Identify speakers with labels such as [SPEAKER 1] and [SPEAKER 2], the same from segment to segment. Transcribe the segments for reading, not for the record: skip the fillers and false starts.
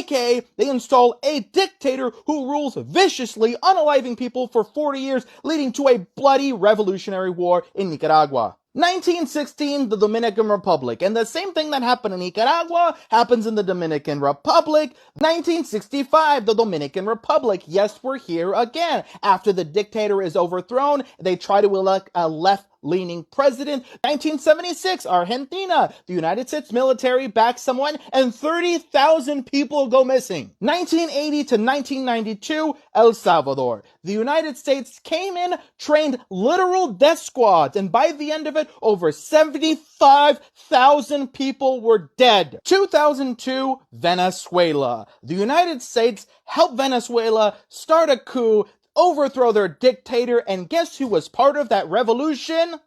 [SPEAKER 1] aka they install a dictator who rules viciously, unaliving people for 40 years, leading to a bloody revolutionary war in Nicaragua. 1916, the Dominican Republic, and the same thing that happened in Nicaragua happens in the Dominican Republic. 1965, the Dominican Republic. Yes, we're here again. After the dictator is overthrown, they try to elect a left-leaning president. 1976, Argentina. The United States military backs someone and 30,000 people go missing. 1980 to 1992, El Salvador. The United States came in, trained literal death squads, and by the end of it, over 75,000 people were dead. 2002, Venezuela. The United States helped Venezuela start a coup, overthrow their dictator, and guess who was part of that revolution?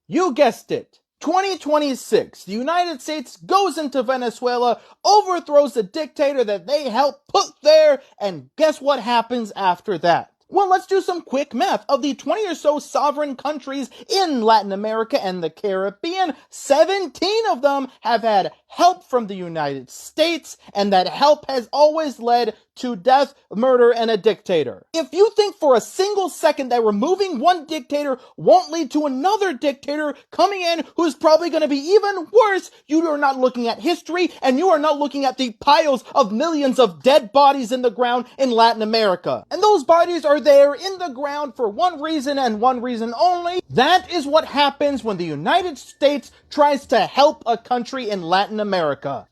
[SPEAKER 1] You guessed it. 2026, the United States goes into Venezuela, overthrows the dictator that they helped put there, and guess what happens after that? Well, let's do some quick math. Of the 20 or so sovereign countries in Latin America and the Caribbean, 17 of them have had help from the United States, and that help has always led to death, murder, and a dictator. If you think for a single second that removing one dictator won't lead to another dictator coming in who's probably going to be even worse, you are not looking at history, and you are not looking at the piles of millions of dead bodies in the ground in Latin America. And those bodies are there in the ground for one reason and one reason only. That is what happens when the United States tries to help a country in Latin America.